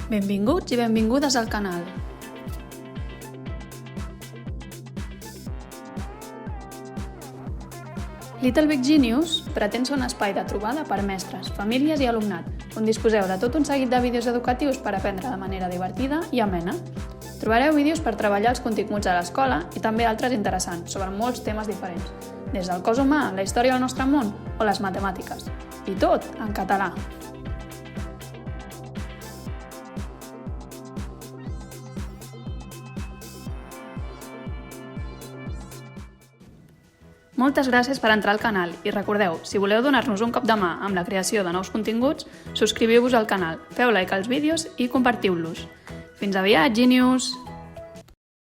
Benvinguts i benvingudes al canal. Little Big Genius pretén ser un espai de trobada per mestres, famílies i alumnat, on disposeu de tot un seguit de vídeos educatius per aprendre de manera divertida i amena. Trobareu vídeos per treballar els continguts de l'escola i també altres interessants sobre molts temes diferents, des del cos humà, la història del nostre món o les matemàtiques. I tot en català. Moltes gràcies per entrar al canal i recordeu, si voleu donar-nos un cop de mà amb la creació de nous continguts, subscriviu-vos al canal, feu like als vídeos i compartiu-los. Fins aviat, Genius!